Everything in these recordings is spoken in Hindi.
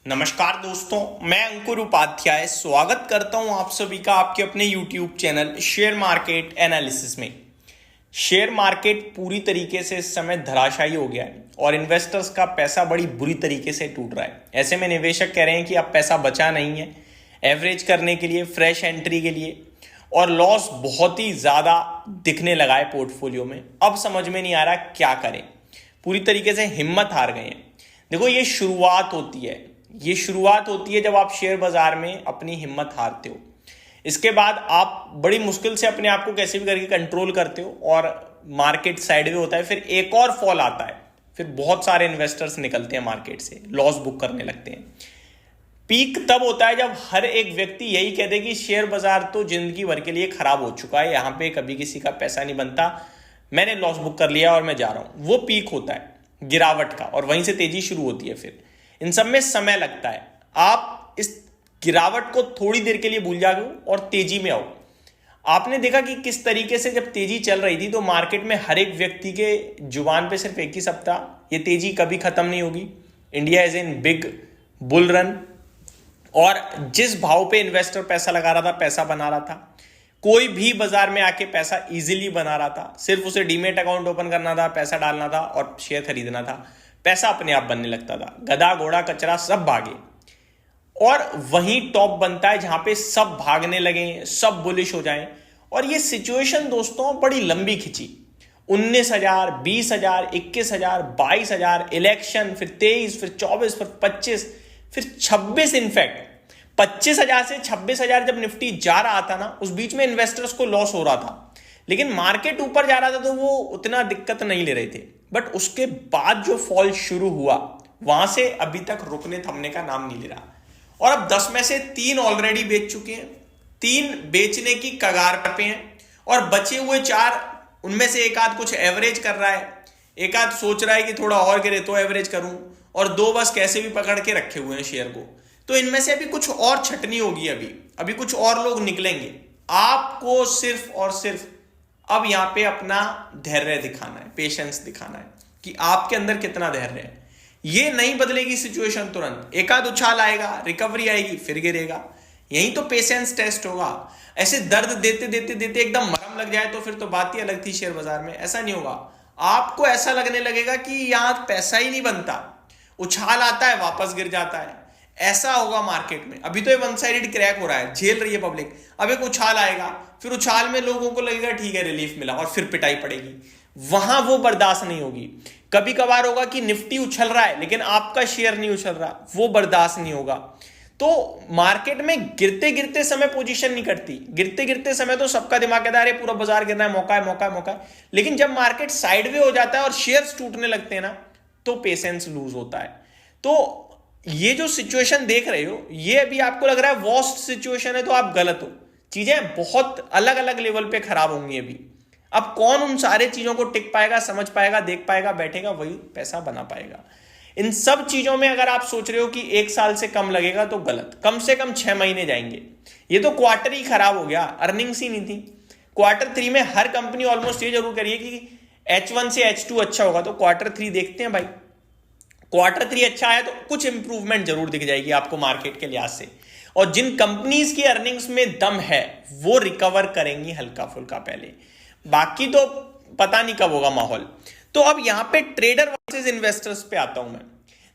नमस्कार दोस्तों, मैं अंकुर उपाध्याय स्वागत करता हूं आप सभी का आपके अपने YouTube channel share market analysis में। शेयर मार्केट पूरी तरीके से इस समय धराशायी हो गया है और इन्वेस्टर्स का पैसा बड़ी बुरी तरीके से टूट रहा है। ऐसे में निवेशक कह रहे हैं कि अब पैसा बचा नहीं है एवरेज करने के लिए, फ्रेश एंट्री के लिए, और लॉस बहुत ही ज़्यादा दिखने लगा है पोर्टफोलियो में। अब समझ में नहीं आ रहा क्या करें, पूरी तरीके से हिम्मत हार गए हैं। देखो, ये शुरुआत होती है जब आप शेयर बाजार में अपनी हिम्मत हारते हो। इसके बाद आप बड़ी मुश्किल से अपने आप को कैसे भी करके कंट्रोल करते हो और मार्केट साइडवे होता है, फिर एक और फॉल आता है, फिर बहुत सारे इन्वेस्टर्स निकलते हैं मार्केट से, लॉस बुक करने लगते हैं। पीक तब होता है जब हर एक व्यक्ति यही कहते हैं कि शेयर बाजार तो जिंदगी भर के लिए खराब हो चुका है, यहां पे कभी किसी का पैसा नहीं बनता, मैंने लॉस बुक कर लिया और मैं जा रहा हूं। वो पीक होता है गिरावट का और वहीं से तेजी शुरू होती है। फिर इन सब में समय लगता है। आप इस गिरावट को थोड़ी देर के लिए भूल जाओ और तेजी में आओ। आपने देखा कि किस तरीके से जब तेजी चल रही थी तो मार्केट में हर एक व्यक्ति के जुबान पे सिर्फ एक ही शब्द था, ये तेजी कभी खत्म नहीं होगी, India is in big bull run. और जिस भाव पे इन्वेस्टर पैसा लगा रहा था, पैसा बना रहा था, कोई भी बाजार में आके पैसा इजीली बना रहा था। सिर्फ उसे डीमेट अकाउंट ओपन करना था, पैसा डालना था और शेयर खरीदना था, पैसा अपने आप बनने लगता था। गधा घोड़ा कचरा सब भागे और वहीं टॉप बनता है जहां पे सब भागने लगे, सब बुलिश हो जाएं। और ये सिचुएशन दोस्तों बड़ी लंबी खिंची, 19,000, 20,000, 21,000, 22,000, इलेक्शन, फिर 23, फिर 24, फिर 25, फिर 26। इनफैक्ट 25,000 से 26,000 जब निफ्टी जा रहा था ना, उस बीच में इन्वेस्टर्स को लॉस हो रहा था, लेकिन मार्केट ऊपर जा रहा था तो वो उतना दिक्कत नहीं ले रहे थे। बट उसके बाद जो फॉल शुरू हुआ, वहां से अभी तक रुकने थमने का नाम नहीं ले रहा। और अब 10 में से 3 ऑलरेडी बेच चुके हैं, 3 बेचने की कगार पे हैं, और बचे हुए 4, उनमें से एक आध कुछ एवरेज कर रहा है, एक आध सोच रहा है कि थोड़ा और गिरे तो एवरेज करूं, और 2 बस कैसे भी पकड़ के रखे हुए हैं शेयर को। तो इनमें से अभी कुछ और छटनी होगी, अभी कुछ और लोग निकलेंगे। आपको सिर्फ और सिर्फ अब यहां पे अपना धैर्य दिखाना है, पेशेंस दिखाना है कि आपके अंदर कितना धैर्य है। ये नहीं बदलेगी सिचुएशन तुरंत, एक आध उछाल आएगा, रिकवरी आएगी, फिर गिरेगा। यही तो पेशेंस टेस्ट होगा। ऐसे दर्द देते देते देते एकदम मरहम लग जाए तो फिर तो बात ही अलग थी शेयर बाजार में। ऐसा नहीं होगा, आपको ऐसा लगने लगेगा कि यहां पैसा ही नहीं बनता, उछाल आता है वापस गिर जाता है। ऐसा होगा मार्केट में। अभी तो ये वन साइडेड क्रैक हो रहा है, झेल रही है पब्लिक। अब एक उछाल आएगा, फिर उछाल में लोगों को लगेगा ठीक है रिलीफ मिला, और फिर पिटाई पड़ेगी। वहां वो बर्दाश्त नहीं होगी। कभी कभार होगा कि निफ्टी उछल रहा है लेकिन आपका शेयर नहीं उछल रहा, वो बर्दाश्त नहीं होगा। तो मार्केट में गिरते गिरते समय पोजीशन नहीं कटती। गिरते गिरते समय तो सबका दिमाग कहता है पूरा बाजार गिरना है, मौका है मौका है मौका है। लेकिन जब मार्केट साइडवे हो जाता है और शेयर्स टूटने लगते हैं ना, तो पेशेंस लूज होता है। तो ये जो सिचुएशन देख रहे हो, ये अभी आपको लग रहा है वर्स्ट सिचुएशन है, तो आप गलत हो। चीजें बहुत अलग अलग लेवल पे खराब होंगी अभी। अब कौन उन सारे चीजों को टिक पाएगा, समझ पाएगा, देख पाएगा, बैठेगा, वही पैसा बना पाएगा। इन सब चीजों में अगर आप सोच रहे हो कि 1 साल से कम लगेगा तो गलत। कम से कम 6 महीने जाएंगे। ये तो क्वार्टर ही खराब हो गया, अर्निंग्स ही नहीं थी। क्वार्टर 3 में हर कंपनी ऑलमोस्ट ये जरूर करिए कि H1 से H2 अच्छा होगा, तो क्वार्टर 3 देखते हैं भाई। क्वार्टर 3 अच्छा है तो कुछ इंप्रूवमेंट जरूर दिख जाएगी आपको मार्केट के लिहाज से। और जिन कंपनीज की अर्निंग्स में दम है वो रिकवर करेंगी हल्का फुल्का पहले, बाकी तो पता नहीं कब होगा माहौल। तो अब यहां पे ट्रेडर वर्सेस इन्वेस्टर्स पे आता हूं मैं।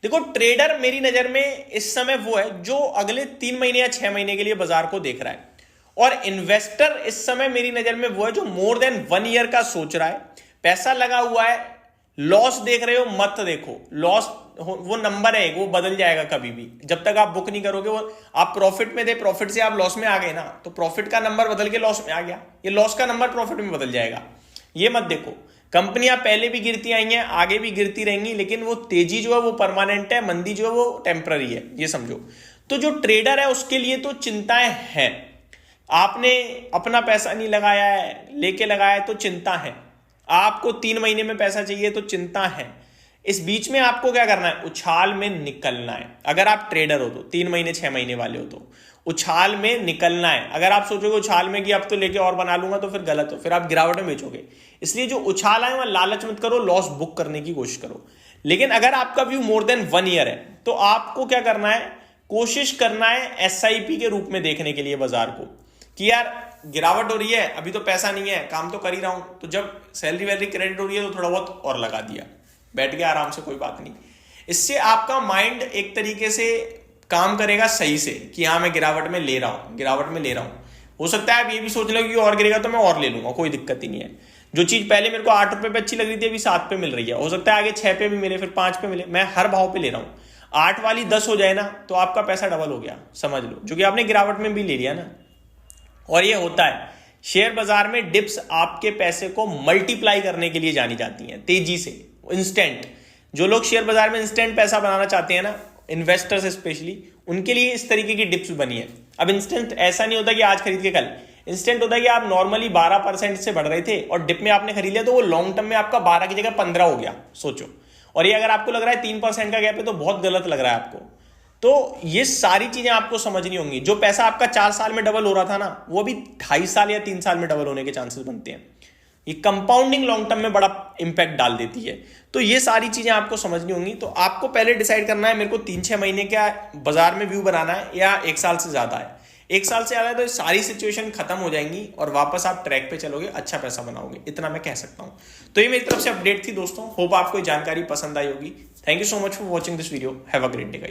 देखो, ट्रेडर मेरी नजर में इस समय वो है जो अगले 3 महीने या 6 महीने के लिए बाजार को देख रहा है, और इन्वेस्टर इस समय मेरी नजर में वो है जो मोर देन 1 ईयर का सोच रहा है। पैसा लगा हुआ है, लॉस देख रहे हो मत देखो। लॉस वो नंबर है, वो बदल जाएगा कभी भी। जब तक आप बुक नहीं करोगे, वो आप प्रॉफिट में थे, प्रॉफिट से आप लॉस में आ गए ना, तो प्रॉफिट का नंबर बदल के लॉस में आ गया, ये लॉस का नंबर प्रॉफिट में बदल जाएगा। ये मत देखो। कंपनियां पहले भी गिरती आई हैं, आगे भी गिरती रहेंगी, लेकिन वो तेजी जो है वो परमानेंट है, मंदी जो है वो टेम्पररी है, ये समझो। तो जो ट्रेडर है उसके लिए तो चिंताएं हैं। आपने अपना पैसा नहीं लगाया है, लेके लगाया है तो चिंता है। आपको 3 महीने में पैसा चाहिए तो चिंता है। इस बीच में आपको क्या करना है? उछाल में निकलना है। अगर आप ट्रेडर हो तो 3 महीने 6 महीने वाले हो तो उछाल में निकलना है। अगर आप सोचोगे उछाल में कि अब तो लेके और बना लूंगा, तो फिर गलत हो, फिर आप गिरावट में बेचोगे। इसलिए जो उछाल है वह लालच मत करो, लॉस बुक करने की कोशिश करो। लेकिन अगर आपका व्यू मोर देन 1 ईयर है तो आपको क्या करना है? कोशिश करना है SIP के रूप में देखने के लिए बाजार को, कि यार गिरावट हो रही है, अभी तो पैसा नहीं है, काम तो कर ही रहा हूं, तो जब सैलरी वैलरी क्रेडिट हो रही है तो थोड़ा बहुत और लगा दिया, बैठ गया आराम से, कोई बात नहीं। इससे आपका माइंड एक तरीके से काम करेगा सही से, कि हाँ मैं गिरावट में ले रहा हूं। हो सकता है आप ये भी सोच लो कि और गिरेगा तो मैं और ले लूंगा, कोई दिक्कत ही नहीं है। जो चीज पहले मेरे को 8 रुपए पे अच्छी लग रही थी, अभी 7 पे मिल रही है, हो सकता है आगे 6 पे भी मिले, फिर 5 पे मिले, मैं हर भाव पे ले रहा हूं। 8 वाली 10 हो जाए ना तो आपका पैसा डबल हो गया, समझ लो, जो कि आपने गिरावट में भी ले लिया ना। और ये होता है शेयर बाजार में, डिप्स आपके पैसे को मल्टीप्लाई करने के लिए जानी जाती हैं, तेजी से, इंस्टेंट। जो लोग शेयर बाजार में इंस्टेंट पैसा बनाना चाहते हैं ना, इन्वेस्टर्स स्पेशली, उनके लिए इस तरीके की डिप्स बनी है। अब इंस्टेंट ऐसा नहीं होता कि आज खरीद के कल, इंस्टेंट होता है कि आप नॉर्मली 12% से बढ़ रहे थे और डिप में आपने खरीद लिया, तो वो लॉन्ग टर्म में आपका 12 की जगह 15 हो गया, सोचो। और ये अगर आपको लग रहा है 3% का गैप है तो बहुत गलत लग रहा है आपको। तो ये सारी चीजें आपको समझनी होंगी। जो पैसा आपका 4 साल में डबल हो रहा था ना, वो भी 2.5 साल या 3 साल में डबल होने के चांसेस बनते हैं। ये कंपाउंडिंग लॉन्ग टर्म में बड़ा इंपैक्ट डाल देती है। तो ये सारी चीजें आपको समझनी होंगी। तो आपको पहले डिसाइड करना है, मेरे को 3-6 महीने का बाजार में व्यू बनाना है या 1 साल से ज्यादा है। 1 साल से ज्यादा है तो सारी सिचुएशन खत्म हो जाएंगी और वापस आप ट्रैक पे चलोगे, अच्छा पैसा बनाओगे, इतना मैं कह सकता हूं। तो ये मेरी तरफ से अपडेट थी दोस्तों। होप आपको जानकारी पसंद आई होगी। Thank you so much for watching this video. Have a great day guys.